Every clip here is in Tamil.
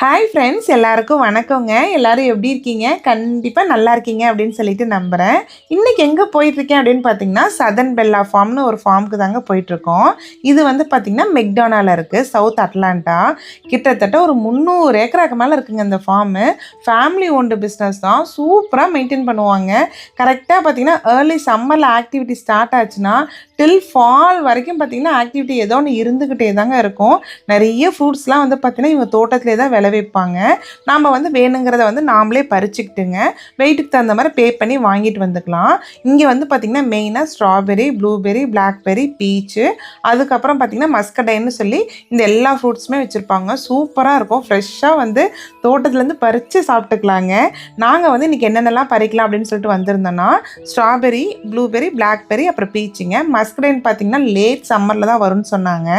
ஹாய் ஃப்ரெண்ட்ஸ், எல்லாருக்கும் வணக்கங்க. எல்லாரும் எப்படி இருக்கீங்க? கண்டிப்பாக நல்லா இருக்கீங்க அப்படின்னு சொல்லிட்டு நம்புகிறேன். இன்றைக்கி எங்கே போயிட்டுருக்கேன் அப்படின்னு பார்த்தீங்கன்னா, சதன் பெல்லா ஃபார்ம்னு ஒரு ஃபார்முக்கு தாங்க போயிட்டுருக்கோம். இது வந்து பார்த்திங்கன்னா மெக்டோனாவில் இருக்குது, சவுத் அட்லாண்டா. கிட்டத்தட்ட ஒரு 300 ஏக்கராக்கு மேலே இருக்குங்க இந்த ஃபார்மு. ஃபேமிலி ஓன்டு பிஸ்னஸ் தான். சூப்பராக மெயின்டைன் பண்ணுவாங்க. கரெக்டாக பார்த்திங்கன்னா ஏர்லி சம்மரில் ஆக்டிவிட்டி ஸ்டார்ட் ஆச்சுன்னா டில் ஃபால் வரைக்கும் பார்த்திங்கன்னா ஆக்டிவிட்டி ஏதோ ஒன்று இருந்துக்கிட்டே தாங்க இருக்கும். நிறைய ஃப்ரூட்ஸ்லாம் வந்து பார்த்திங்கன்னா இவங்க தோட்டத்திலே தான் விளைவிப்பாங்க. நாம் வந்து வேணுங்கிறத வந்து நாமளே பறிச்சுக்கிட்டுங்க வெயிட்டுக்கு தகுந்த மாதிரி பே பண்ணி வாங்கிட்டு வந்துக்கலாம். இங்கே வந்து பார்த்திங்கன்னா மெயினாக ஸ்ட்ராபெரி, ப்ளூபெரி, பிளாக்பெரி, பீச்சு, அதுக்கப்புறம் பார்த்திங்கன்னா மஸ்கடைன்னு சொல்லி இந்த எல்லா ஃப்ரூட்ஸுமே வச்சுருப்பாங்க. சூப்பராக இருக்கும். ஃப்ரெஷ்ஷாக வந்து தோட்டத்துலேருந்து பறித்து சாப்பிட்டுக்கலாங்க. நாங்கள் வந்து இன்றைக்கி என்னென்னலாம் பறிக்கலாம் அப்படின்னு சொல்லிட்டு வந்திருந்தோன்னா ஸ்ட்ராபெரி, ப்ளூபெரி, பிளாக்பெரி, அப்புறம் பீச்சுங்க. மஸ்கடைன் பார்த்திங்கன்னா லேட் சம்மரில் தான் வரும்னு சொன்னாங்க.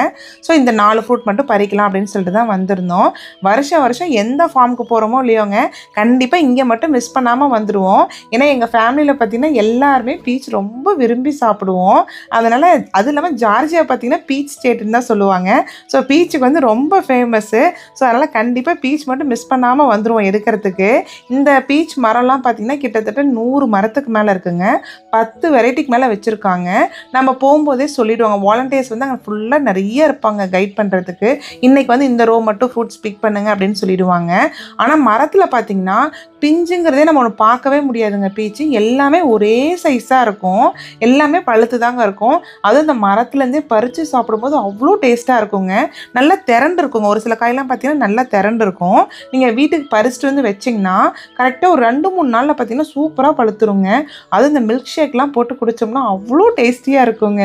ஸோ இந்த 4 ஃப்ரூட் மட்டும் பறிக்கலாம் அப்படின்னு சொல்லிட்டு தான் வந்திருந்தோம். வருஷம் எந்த ஃபார்முக்கு போகிறோமோ இல்லையோங்க, கண்டிப்பாக இங்கே மட்டும் மிஸ் பண்ணாமல் வந்துடுவோம். ஏன்னா எங்கள் ஃபேமிலியில் பார்த்திங்கன்னா எல்லாருமே பீச் ரொம்ப விரும்பி சாப்பிடுவோம். அதனால் அதுவும் இல்லாமல் ஜார்ஜியா பார்த்திங்கன்னா பீச் ஸ்டேட்டுன்னு தான் சொல்லுவாங்க. ஸோ பீச்சுக்கு வந்து ரொம்ப ஃபேமஸ்ஸு. ஸோ அதனால் கண்டிப்பாக பீச் மட்டும் மிஸ் பண்ணாமல் வந்துடுவோம் எடுக்கிறதுக்கு. இந்த பீச் மரம்லாம் பார்த்திங்கன்னா கிட்டத்தட்ட 100 மரத்துக்கு மேலே இருக்குங்க. 10 வெரைட்டிக்கு மேலே வச்சுருக்காங்க. நம்ம போகும்போதே சொல்லிவிடுவாங்க. வாலண்டியர்ஸ் வந்து அங்கே ஃபுல்லாக நிறைய இருப்பாங்க கைட் பண்ணுறதுக்கு. இன்றைக்கி வந்து இந்த ரோ மட்டும் ஃப்ரூட்ஸ் பிக் பண்ணுங்க அப்படின்னு சொல்லிடுவாங்க. ஆனால் மரத்தில் பார்த்திங்கன்னா பிஞ்சுங்கிறதே நம்ம ஒன்று பார்க்கவே முடியாதுங்க. பீச்சு எல்லாமே ஒரே சைஸாக இருக்கும். எல்லாமே பழுத்து தாங்க இருக்கும். அதுவும் இந்த மரத்துலேருந்தே பறித்து சாப்பிடும்போது அவ்வளோ டேஸ்ட்டாக இருக்குங்க. நல்லா திரண்டு இருக்குங்க. ஒரு சில காயெல்லாம் பார்த்திங்கன்னா நல்லா திரண்டு இருக்கும். நீங்கள் வீட்டுக்கு பறிச்சுட்டு வந்து வச்சிங்கன்னா கரெக்டாக ஒரு 2-3 நாளில் பார்த்திங்கன்னா சூப்பராக பழுத்துருங்க. அதுவும் இந்த மில்க் ஷேக்லாம் போட்டு குடித்தோம்னா அவ்வளோ டேஸ்டியாக இருக்குங்க.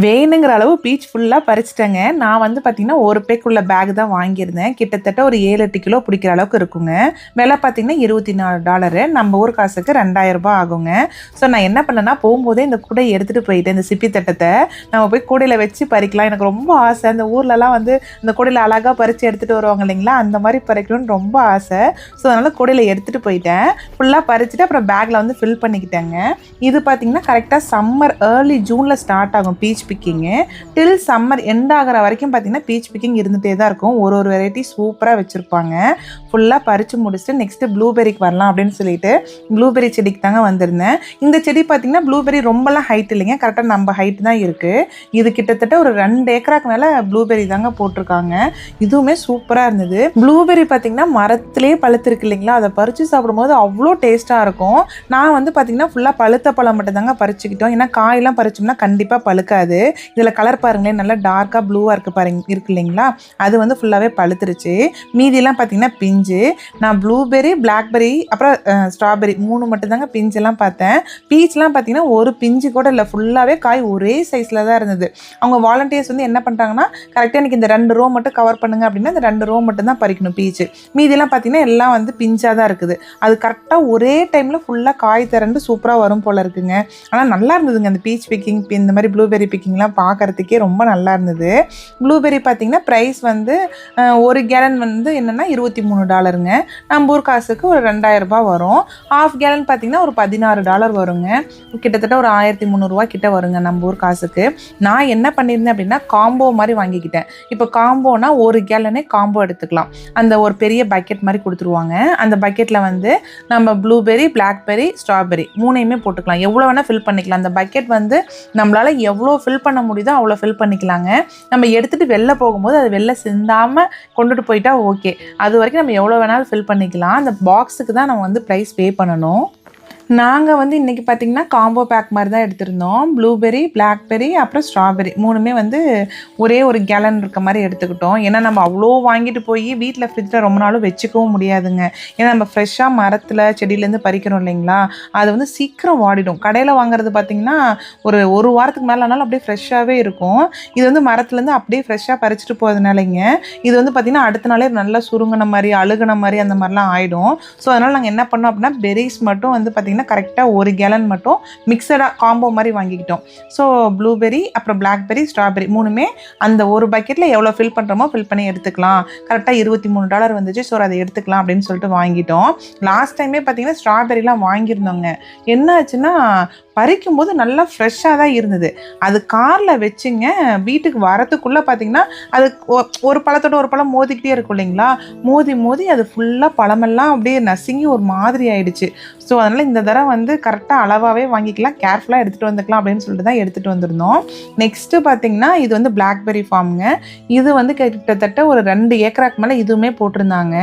வேணுங்கிற அளவு பீச் ஃபுல்லாக பறிச்சிட்டேங்க. நான் வந்து பார்த்திங்கன்னா ஒரு பேக்குள்ள பேக் தான் வாங்கியிருந்தேன். கிட்டத்தட்ட ஒரு 7-8 கிலோ பிடிக்கிற அளவுக்கு இருக்குங்க. விலை பார்த்திங்கன்னா $24. நம்ம ஊர் காசுக்கு $2000 ஆகுங்க. ஸோ நான் என்ன பண்ணேன்னா போகும்போதே இந்த கூடையை எடுத்துகிட்டு போயிட்டேன். இந்த சிப்பி தட்டத்தை நம்ம போய் கூடையில் வச்சு பறிக்கலாம். எனக்கு ரொம்ப ஆசை. அந்த ஊர்லலாம் வந்து இந்த கூடையில் அழகாக பறித்து எடுத்துகிட்டு வருவாங்க இல்லைங்களா, அந்த மாதிரி பறிக்கணும்னு ரொம்ப ஆசை. ஸோ அதனால் கூடையில் எடுத்துகிட்டு போயிட்டேன். ஃபுல்லாக பறிச்சுட்டு அப்புறம் பேக்கில் வந்து ஃபில் பண்ணிக்கிட்டேங்க. இது பார்த்திங்கன்னா கரெக்டாக சம்மர் ஏர்லி ஜூனில் ஸ்டார்ட் ஆகும் பீச் பிக்கிங்கு. டில் சம்மர் எண்ட் ஆகிற வரைக்கும் பார்த்திங்கன்னா பீச் பிக்கிங் இருந்துகிட்டே தான் இருக்கும். ஒரு வெரைட்டி சூப்பராக வச்சுருப்பாங்க. ஃபுல்லாக பறித்து முடிச்சுட்டு நெக்ஸ்ட்டு ப்ளூபெரிக்கு வரலாம் அப்படின்னு சொல்லிட்டு ப்ளூபெரி செடிக்கு தாங்க வந்திருந்தேன். இந்த செடி பார்த்திங்கன்னா ப்ளூபெரி ரொம்பலாம் ஹைட் இல்லைங்க, கரெக்டாக நம்ம ஹைட் தான் இருக்குது. இது கிட்டத்தட்ட ஒரு 2 ஏக்கராக்கு மேலே ப்ளூபெரி தாங்க போட்டிருக்காங்க. இதுவுமே சூப்பராக இருந்தது. ப்ளூபெரி பார்த்திங்கன்னா மரத்துலேயே பழுத்திருக்கு இல்லைங்களா, அதை பறித்து சாப்பிடும்போது அவ்வளோ டேஸ்ட்டாக இருக்கும். நான் வந்து பார்த்திங்கன்னா ஃபுல்லாக பழுத்த பழம் மட்டும் தாங்க பறிச்சுக்கிட்டோம். ஏன்னா காயெல்லாம் பறிச்சோம்னா கண்டிப்பாக பழுக்காது. இதில் கலர் பாருங்களேன், நல்லா டார்க்காக ப்ளூவாக இருக்கு இல்லைங்களா, அது வந்து ஃபுல்லாகவே பழுத்துருச்சு. மீதியெல்லாம் பார்த்திங்கன்னா பிஞ்சு. நான் ப்ளூபெரி, பிளாக்பெரி, அப்புறம் ஸ்ட்ராபெரி 3 மட்டும் தாங்க பிஞ்செல்லாம் பார்த்தேன். பீச்லாம் பார்த்திங்கன்னா ஒரு பிஞ்சு கூட இல்லை, ஃபுல்லாகவே காய் ஒரே சைஸில் தான் இருந்தது. அவங்க வாலண்டியர்ஸ் வந்து என்ன பண்ணிட்டாங்கன்னா கரெக்டாக எனக்கு இந்த 2 ரோ மட்டும் கவர் பண்ணுங்க அப்படின்னா இந்த 2 ரோ மட்டும் தான் பறிக்கணும் பீச்சு. மீதியெல்லாம் பார்த்திங்கன்னா எல்லாம் வந்து பிஞ்சாக தான் இருக்குது. அது கரெக்டாக ஒரே டைமில் ஃபுல்லாக காய் திரண்டு சூப்பராக வரும் போல் இருக்குங்க. ஆனால் நல்லா இருந்ததுங்க அந்த பீச் பிக்கிங், இந்த மாதிரி ப்ளூபெரி பிக்கிங்லாம் பார்க்குறதுக்கே ரொம்ப நல்லா இருந்தது. ப்ளூபெரி பார்த்திங்கன்னா ப்ரைஸ் வந்து 1 கேலன் வந்து என்னென்னா $23ங்க. நம்ம ஊர் காசுக்கு ஒரு $2000 வரும். ஹாஃப் கேலன் பார்த்திங்கன்னா ஒரு $16 வருங்க. கிட்டத்தட்ட ஒரு $1300 கிட்ட வருங்க நம்ம ஊர் காசுக்கு. நான் என்ன பண்ணியிருந்தேன் அப்படின்னா காம்போ மாதிரி வாங்கிக்கிட்டேன். இப்போ காம்போனா 1 கேலனே காம்போ எடுத்துக்கலாம். அந்த ஒரு பெரிய பக்கெட் மாதிரி கொடுத்துருவாங்க. அந்த பக்கெட்டில் வந்து நம்ம ப்ளூபெரி, பிளாக்பெரி, ஸ்ட்ராபெரி 3யுமே போட்டுக்கலாம். எவ்வளோ வேணால் ஃபில் பண்ணிக்கலாம். அந்த பக்கெட் வந்து நம்மளால் எவ்வளோ ஃபில் பண்ண முடியுதோ அவ்வளோ ஃபில் பண்ணிக்கலாங்க. நம்ம எடுத்துகிட்டு வெளில போகும்போது அது வெளில சிந்தாமல் கொண்டுட்டு போயிட்டா ஓகே. அது வரைக்கும் நம்ம எவ்வளோ வேணாலும் ஃபில் பண்ணிக்கலாம். அந்த பாக்ஸுக்கு தான் நம்ம வந்து ப்ரைஸ் பே பண்ணணும். நாங்கள் வந்து இன்றைக்கி பார்த்திங்கன்னா காம்போ பேக் மாதிரி தான் எடுத்திருந்தோம். ப்ளூபெர்ரி, பிளாக்பெர்ரி அப்புறம் ஸ்ட்ராபெர்ரி 3மே வந்து ஒரே ஒரு கேலன் இருக்க மாதிரி எடுத்துக்கிட்டோம். ஏன்னா நம்ம அவ்வளோ வாங்கிட்டு போய் வீட்டில் ஃப்ரிட்ஜில் ரொம்ப நாளும் வச்சுக்கவும் முடியாதுங்க. ஏன்னா நம்ம ஃப்ரெஷ்ஷாக மரத்தில் செடியிலேருந்து பறிக்கிறோம் இல்லைங்களா, அது வந்து சீக்கிரம் வாடிடும். கடையில் வாங்குறது பார்த்திங்கன்னா ஒரு வாரத்துக்கு மேலே ஆனாலும் அப்படியே ஃப்ரெஷ்ஷாகவே இருக்கும். இது வந்து மரத்துலேருந்து அப்படியே ஃப்ரெஷ்ஷாக பறிச்சுட்டு போகிறதுனாலங்க இது வந்து பார்த்திங்கன்னா அடுத்த நாளே நல்லா சுருங்கின மாதிரி அழுகுன மாதிரி அந்த மாதிரிலாம் ஆகிடும். ஸோ அதனால் நாங்கள் என்ன பண்ணோம் அப்படின்னா பெரிஸ் மட்டும் வந்து பார்த்திங்கன்னா கரெக்டாக ஒரு கேலன் மட்டும் மிக்சடாக காம்போ மாதிரி வாங்கிக்கிட்டோம். ஸோ ப்ளூபெர்ரி அப்புறம் பிளாக்பெர்ரி ஸ்ட்ராபெர்ரி 3மே அந்த ஒரு பக்கெட்டில் எவ்வளோ ஃபில் பண்ணுறோமோ ஃபில் பண்ணி எடுத்துக்கலாம். கரெக்டாக $23 வந்துச்சு. ஸோ அதை எடுத்துக்கலாம் அப்படின்னு சொல்லிட்டு வாங்கிட்டோம். லாஸ்ட் டைமே பார்த்தீங்கன்னா ஸ்ட்ராபெர்ரிலாம் வாங்கியிருந்தோங்க. என்ன ஆச்சுன்னா பறிக்கும்போது நல்லா ஃப்ரெஷ்ஷாக தான் இருந்தது. அது காரில் வச்சுங்க வீட்டுக்கு வரத்துக்குள்ளே பார்த்தீங்கன்னா அது ஒரு பழத்தோட ஒரு பழம் மோதிக்கிட்டே இருக்கும் இல்லைங்களா, மோதி அது ஃபுல்லாக பழமெல்லாம் அப்படியே நசுங்கி ஒரு மாதிரி ஆயிடுச்சு. ஸோ அதனால் இந்த தடவை வந்து கரெக்டாக அளவாகவே வாங்கிக்கலாம், கேர்ஃபுல்லாக எடுத்துகிட்டு வந்துக்கலாம் அப்படின்னு சொல்லிட்டு தான் எடுத்துகிட்டு வந்திருந்தோம். நெக்ஸ்ட்டு பார்த்திங்கன்னா இது வந்து பிளாக்பெர்ரி ஃபார்முங்க. இது வந்து கிட்டத்தட்ட ஒரு 2 ஏக்கராக்கு மேலே இதுவுமே போட்டிருந்தாங்க.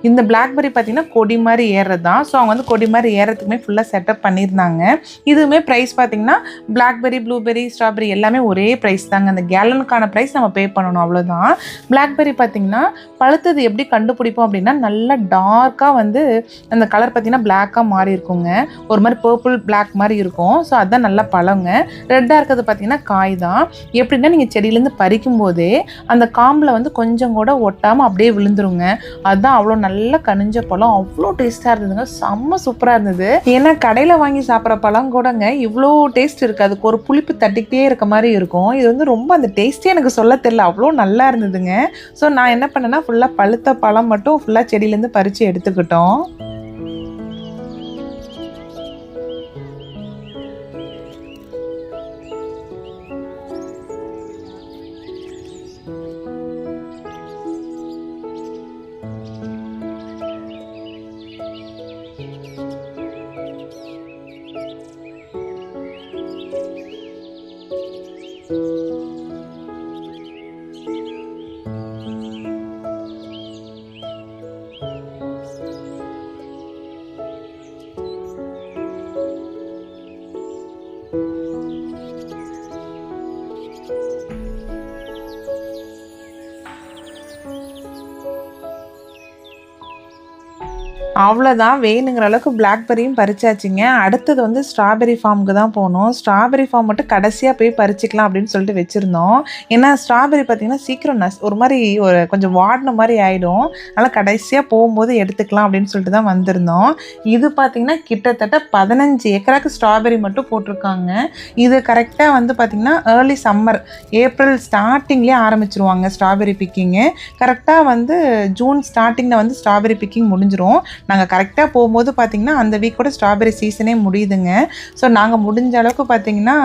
இந்த பிளாக்பெர்ரி பார்த்திங்கன்னா கொடி மாதிரி ஏறுறது தான். ஸோ அவங்க வந்து கொடி மாதிரி ஏறதுக்குமே ஃபுல்லாக செட்டப் பண்ணியிருந்தாங்க. இதுவுமே ப்ரைஸ் பார்த்திங்கன்னா பிளாக்பெர்ரி, ப்ளூபெர்ரி, ஸ்ட்ராபெர்ரி எல்லாமே ஒரே ப்ரைஸ் தாங்க. அந்த கேலனுக்கான ப்ரைஸ் நம்ம பே பண்ணணும், அவ்வளோதான். பிளாக்பெர்ரி பார்த்திங்கன்னா பழுத்தது எப்படி கண்டுபிடிப்போம் அப்படின்னா நல்லா டார்க்காக வந்து அந்த கலர் பார்த்திங்கன்னா பிளாக்காக மாறி இருக்குங்க. ஒரு மாதிரி பர்பிள் பிளாக் மாதிரி இருக்கும். ஸோ அதுதான் நல்லா பழங்க. ரெட்டாக இருக்கிறது பார்த்திங்கன்னா காய் தான். எப்படின்னா நீங்கள் செடியிலேருந்து பறிக்கும் போதே அந்த காம்பில் வந்து கொஞ்சம் கூட ஒட்டாமல் அப்படியே விழுந்துருங்க. அதுதான் அவ்வளோ நல்ல கனிஞ்ச பழம். அவ்வளோ டேஸ்ட்டாக இருந்ததுங்க. செம்ம சூப்பராக இருந்தது. ஏன்னா கடையில் வாங்கி சாப்பிட்ற பழம் கூடங்க இவ்வளோ டேஸ்ட் இருக்குது. அதுக்கு ஒரு புளிப்பு தட்டிக்கிட்டே இருக்க மாதிரி இருக்கும். இது வந்து ரொம்ப அந்த டேஸ்ட்டே எனக்கு சொல்ல தெரியல, அவ்வளோ நல்லா இருந்ததுங்க. ஸோ நான் என்ன பண்ணேன்னா ஃபுல்லாக பழுத்த பழம் மட்டும் ஃபுல்லாக செடியிலேருந்து பறித்து எடுத்துக்கிட்டோம். அவ்வளோதான், வேணுங்கிற அளவுக்கு பிளாக்பெர்ரியும் பறிச்சாச்சுங்க. அடுத்தது வந்து ஸ்ட்ராபெர்ரி ஃபார்முக்கு தான் போகணும். ஸ்ட்ராபெர்ரி ஃபார்ம் மட்டும் கடைசியாக போய் பறிச்சிக்கலாம் அப்படின்னு சொல்லிட்டு வச்சுருந்தோம். ஏன்னா ஸ்ட்ராபெர்ரி பார்த்திங்கன்னா சீக்கிரம் ஒரு மாதிரி கொஞ்சம் வாடின மாதிரி ஆகிடும். அதனால் கடைசியாக போகும்போது எடுத்துக்கலாம் அப்படின்னு சொல்லிட்டு தான் வந்திருந்தோம். இது பார்த்திங்கன்னா கிட்டத்தட்ட 15 ஏக்கராக்கு ஸ்ட்ராபெர்ரி மட்டும் போட்டிருக்காங்க. இது கரெக்டாக வந்து பார்த்திங்கன்னா ஏர்லி சம்மர் ஏப்ரல் ஸ்டார்டிங்லேயே ஆரம்பிச்சிருவாங்க ஸ்ட்ராபெர்ரி பிக்கிங்கு. கரெக்டாக வந்து ஜூன் ஸ்டார்டிங்கில் வந்து ஸ்ட்ராபெர்ரி பிக்கிங் முடிஞ்சிரும். நாங்கள் கரெக்டாக போகும்போது பார்த்திங்கன்னா அந்த வீக்கோட ஸ்ட்ராபெர்ரி சீசனே முடியுதுங்க. ஸோ நாங்கள் முடிஞ்ச அளவுக்கு பார்த்திங்கன்னா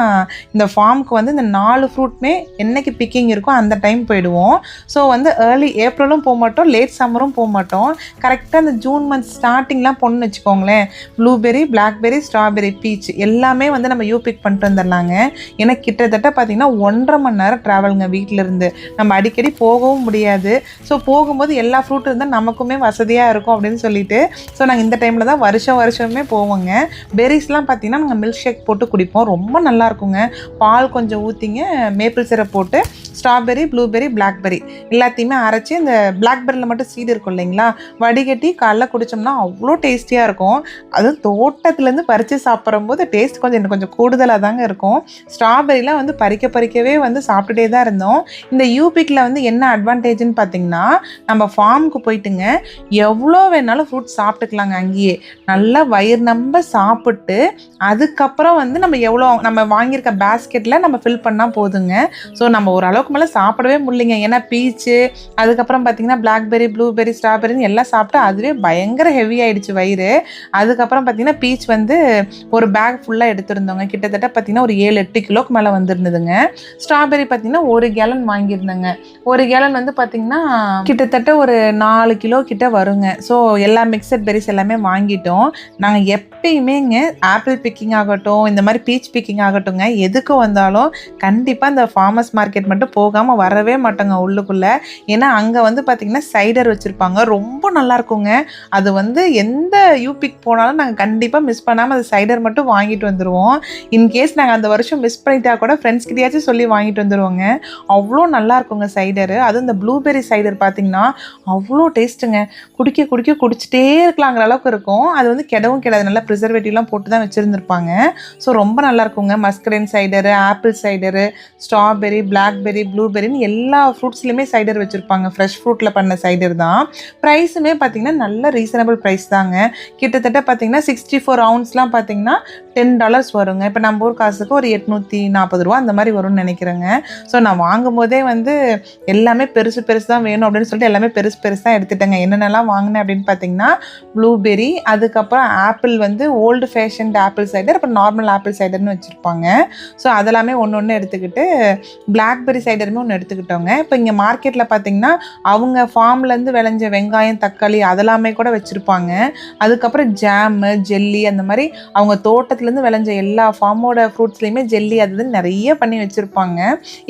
இந்த ஃபார்முக்கு வந்து இந்த 4 ஃப்ரூட்மே என்றைக்கு பிக்கிங் இருக்கோ அந்த டைம் போயிடுவோம். ஸோ வந்து ஏர்லி ஏப்ரலும் போக மாட்டோம், லேட் சம்மரும் போக மாட்டோம். கரெக்டாக இந்த ஜூன் மந்த் ஸ்டார்டிங்லாம் போகணுன்னு வச்சுக்கோங்களேன், ப்ளூபெர்ரி, பிளாக்பெர்ரி, ஸ்ட்ராபெர்ரி, பீச் எல்லாமே வந்து நம்ம பிக் பண்ணிட்டு வந்துடலாங்க. ஏன்னா கிட்டத்தட்ட பார்த்திங்கன்னா 1.5 மணி நேரம் ட்ராவலுங்க வீட்டிலேருந்து. நம்ம அடிக்கடி போகவும் முடியாது. ஸோ போகும்போது எல்லா ஃப்ரூட் இருந்தால் நமக்குமே வசதியாக இருக்கும் அப்படின்னு சொல்லிட்டு ஸோ நாங்கள் இந்த டைமில் தான் வருஷமே போவோங்க. பெரிஸ்லாம் பார்த்திங்கன்னா நாங்கள் மில்க் ஷேக் போட்டு குடிப்போம். ரொம்ப நல்லாயிருக்குங்க. பால் கொஞ்சம் ஊற்றிங்க, மேப்பிள் சிரப் போட்டு ஸ்ட்ராபெர்ரி, ப்ளூபெர்ரி, பிளாக்பெர்ரி எல்லாத்தையுமே அரைச்சி இந்த பிளாக்பெர்ரியில் மட்டும் சீடு இருக்கும் இல்லைங்களா, வடிகட்டி காலைல குடித்தோம்னா அவ்வளோ டேஸ்டியாக இருக்கும். அதுவும் தோட்டத்துலேருந்து பறித்து சாப்பிட்றம்போது டேஸ்ட் கொஞ்சம் கூடுதலாக தாங்க இருக்கும். ஸ்ட்ராபெர்ரிலாம் வந்து பறிக்கவே வந்து சாப்பிட்டுட்டே தான் இருந்தோம். இந்த யூபிக்கில் வந்து என்ன அட்வான்டேஜ்னு பார்த்திங்கன்னா நம்ம ஃபார்முக்கு போயிட்டுங்க எவ்வளோ வேணாலும் ஃப்ரூட் சாப்பிட்டுக்கலாங்க. அங்கேயே நல்லா வயிறு நம்ப சாப்பிட்டு அதுக்கப்புறம் வந்து நம்ம வாங்கியிருக்க பேஸ்கெட்டில் நம்ம ஃபில் பண்ணால் போதுங்க. ஸோ நம்ம ஓரளவுக்கு மேலே சாப்பிடவே முடியலைங்க. ஏன்னா பீச்சு அதுக்கப்புறம் பார்த்திங்கன்னா பிளாக்பெர்ரி, ப்ளூபெர்ரி, ஸ்ட்ராபெர்ரின்னு எல்லாம் சாப்பிட்டு அதுவே பயங்கர ஹெவி ஆகிடுச்சு வயிறு. அதுக்கப்புறம் பார்த்திங்கன்னா பீச் வந்து ஒரு பேக் ஃபுல்லாக எடுத்துருந்தோங்க. கிட்டத்தட்ட பார்த்திங்கன்னா ஒரு 7-8 கிலோக்கு மேலே வந்துருந்ததுங்க. ஸ்ட்ராபெர்ரி பார்த்திங்கன்னா 1 கேலன் வாங்கியிருந்தேங்க. 1 கேலன் வந்து பார்த்திங்கன்னா கிட்டத்தட்ட ஒரு 4 கிலோ கிட்ட வருங்க. ஸோ எல்லா மிக்சட் பெரிஸ் எல்லாமே வாங்கிட்டோம். நாங்கள் எப்பயுமேங்க ஆப்பிள் பிக்கிங் ஆகட்டும், இந்த மாதிரி பீச் பிக்கிங் ஆகட்டுங்க, எதுக்கு வந்தாலும் கண்டிப்பாக இந்த ஃபார்மர்ஸ் மார்க்கெட் மட்டும் போகாமல் வரவே மாட்டோங்க உள்ளுக்குள்ளே. ஏன்னா அங்கே வந்து பார்த்திங்கன்னா சைடர் வச்சுருப்பாங்க, ரொம்ப நல்லா இருக்குங்க. அது வந்து எந்த யூபிக்கு போனாலும் நாங்கள் கண்டிப்பாக மிஸ் பண்ணாமல் அது சைடர் மட்டும் வாங்கிட்டு வந்துடுவோம். இன்கேஸ் நாங்கள் அந்த வருஷம் மிஸ் பண்ணிட்டா கூட ஃப்ரெண்ட்ஸ் கிட்டேயாச்சும் சொல்லி வாங்கிட்டு வந்துடுவோங்க. அவ்வளோ நல்லா இருக்குங்க சைடரு. அதுவும் இந்த ப்ளூபெர்ரி சைடர் பார்த்திங்கன்னா அவ்வளோ டேஸ்ட்டுங்க. குடிச்சிட்டே இருக்கலாங்கிற அளவுக்கு இருக்கும். அது வந்து கெடவும் கெடாது, நல்லா ப்ரிசர்வேட்டிவ்லாம் போட்டு தான் வச்சுருந்துருப்பாங்க. ஸோ ரொம்ப நல்லா இருக்குங்க. மஸ்கரேன் சைடரு, ஆப்பிள் சைடரு, ஸ்ட்ராபெரி, பிளாக்பெர்ரி, ப்ளூபெர்ரின்னு எல்லா ஃப்ரூட்ஸ்லையுமே சைடர் வச்சுருப்பாங்க. ஃப்ரெஷ் ஃப்ரூட்டில் பண்ண சைடர் தான். ப்ரைஸுமே பார்த்திங்கன்னா நல்ல ரீசனபிள் ப்ரைஸ் தாங்க. கிட்டத்தட்ட பார்த்திங்கன்னா 64 ounceலாம் பார்த்திங்கன்னா $10 வருங்க. இப்போ நம்ம ஊர் காசுக்கு ஒரு 840 ரூபா அந்த மாதிரி வரும்னு நினைக்கிறேங்க. ஸோ நான் வாங்கும் போதே வந்து எல்லாமே பெருசு தான் வேணும் அப்படின்னு சொல்லிட்டு எல்லாமே பெருசு தான் எடுத்துட்டேங்க. என்னென்னலாம் வாங்கினேன் அப்படின்னு பார்த்தீங்கன்னா ப்ளூபெர்ரி, அதுக்கப்புறம் ஆப்பிள் வந்து ஓல்டு ஃபேஷன்ட் ஆப்பிள் சைடர், அப்புறம் நார்மல் ஆப்பிள் சைடர்னு வச்சுருப்பாங்க. ஸோ அதெல்லாமே ஒன்று எடுத்துக்கிட்டு பிளாக்பெர்ரி சைடருமே ஒன்று எடுத்துக்கிட்டோங்க. இப்போ இங்கே மார்க்கெட்டில் பார்த்தீங்கன்னா அவங்க ஃபார்ம்லேருந்து விளைஞ்ச வெங்காயம், தக்காளி அதெல்லாமே கூட வச்சுருப்பாங்க. அதுக்கப்புறம் ஜாமு, ஜெல்லி அந்த மாதிரி அவங்க தோட்டத்துலேருந்து விளைஞ்ச எல்லா ஃபார்மோட ஃப்ரூட்ஸ்லேயுமே ஜெல்லி அது நிறைய பண்ணி வச்சுருப்பாங்க.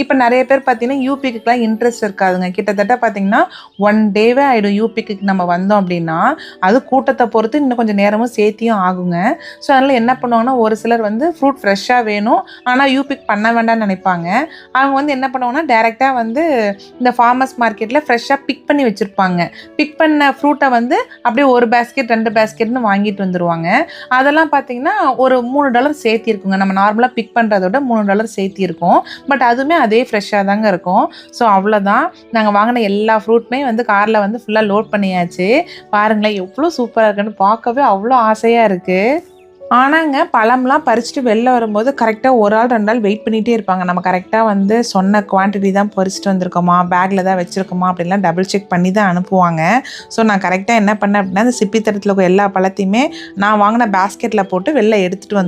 இப்போ நிறைய பேர் பார்த்தீங்கன்னா யூபிக்குலாம் இன்ட்ரெஸ்ட் இருக்காதுங்க. கிட்டத்தட்ட பார்த்தீங்கன்னா 1 டேவே ஆகிடும் யூபிக்கு நம்ம வந்தோம் அப்படின்னா. அது கூட்டத்தை பொறுத்து இன்னும் கொஞ்சம் நேரமும் சேர்த்தியும் ஆகுங்க. ஸோ அதனால் என்ன பண்ணுவாங்கன்னா ஒரு சிலர் வந்து ஃப்ரூட் ஃப்ரெஷ்ஷாக வேணும் ஆனால் யூபிக் பண்ண வேண்டாம்னு நினைப்பாங்க. அவங்க வந்து என்ன பண்ணுவாங்கன்னா டைரெக்டாக வந்து இந்த ஃபார்மர்ஸ் மார்க்கெட்டில் ஃப்ரெஷ்ஷாக பிக் பண்ணி வச்சுருப்பாங்க. பிக் பண்ண ஃப்ரூட்டை வந்து அப்படியே ஒரு பேஸ்கெட் 2 பேஸ்கெட்னு வாங்கிட்டு வந்துடுவாங்க. அதெல்லாம் பார்த்தீங்கன்னா ஒரு $3 சேர்த்திருக்குங்க. நம்ம நார்மலாக பிக் பண்ணுறதோட $3 சேர்த்திருக்கும். பட் அதுவுமே அதே ஃப்ரெஷ்ஷாக தாங்க இருக்கும். ஸோ அவ்வளோதான். நாங்கள் வாங்கின எல்லா ஃப்ரூட்டுமே வந்து காரில் வந்து ஃபுல்லாக லோட் பண்ணியாச்சு. பாருங்களேன் எவ்வளோ சூப்பராக இருக்குன்னு, பார்க்கவே அவ்வளோ ஆசையாக இருக்குது. ஆனாங்க பழம்லாம் பறிச்சுட்டு வெளில வரும்போது கரெக்டாக ஒரு ஆள் 2 ஆள் வெயிட் பண்ணிகிட்டே இருப்பாங்க. நம்ம கரெக்டாக வந்து சொன்ன குவான்டிட்டி தான் பறிச்சுட்டு வந்திருக்கோமா, பேக்கில் தான் வச்சுருக்கோமா அப்படின்லாம் டபுள் செக் பண்ணி தான் அனுப்புவாங்க. ஸோ நான் கரெக்டாக என்ன பண்ணேன் அப்படின்னா அந்த சிப்பி தரத்தில் இருக்க எல்லா பழத்தையுமே நான் வாங்கின பேஸ்கெட்டில் போட்டு வெளில எடுத்துகிட்டு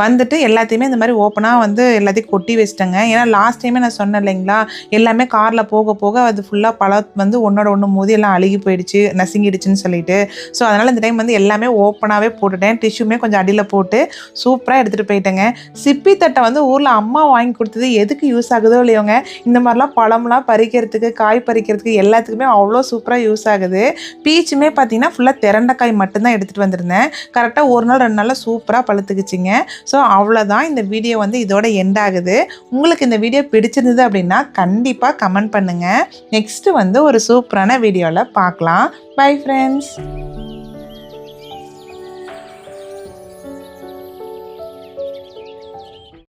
வந்துட்டு எல்லாத்தையுமே இந்த மாதிரி ஓப்பனாக வந்து எல்லாத்தையும் கொட்டி வச்சிட்டேங்க. ஏன்னா லாஸ்ட் டைமே நான் சொன்னேன் இல்லைங்களா, எல்லாமே காரில் போக அது ஃபுல்லாக பழம் வந்து ஒன்றோட ஒன்று மோதி எல்லாம் அழுகி போயிடுச்சு, நசுங்கிடுச்சுன்னு சொல்லிட்டு. ஸோ அதனால் இந்த டைம் வந்து எல்லாமே ஓப்பனாகவே போட்டுட்டேன். டிஷ்யூமே கொஞ்சம் அடியில் போட்டு சூப்பராக எடுத்துகிட்டு போயிட்டேங்க. சிப்பி தட்டை வந்து ஊரில் அம்மா வாங்கி கொடுத்தது எதுக்கு யூஸ் ஆகுதோ இல்லையோங்க, இந்த மாதிரிலாம் பழம்லாம் பறிக்கிறதுக்கு, காய் பறிக்கிறதுக்கு எல்லாத்துக்குமே அவ்வளோ சூப்பராக யூஸ் ஆகுது. பீச்சுமே பார்த்தீங்கன்னா ஃபுல்லாக திரண்ட காய் மட்டும்தான் எடுத்துகிட்டு வந்திருந்தேன். கரெக்டாக 1 நாள் 2 நாளில் சூப்பராக பழுத்துக்குச்சிங்க. ஸோ அவ்வளோதான், இந்த வீடியோ வந்து இதோட எண்ட் ஆகுது. உங்களுக்கு இந்த வீடியோ பிடிச்சிருந்தது அப்படின்னா கண்டிப்பாக கமெண்ட் பண்ணுங்கள். நெக்ஸ்ட்டு வந்து ஒரு சூப்பரான வீடியோவில் பார்க்கலாம். Bye friends.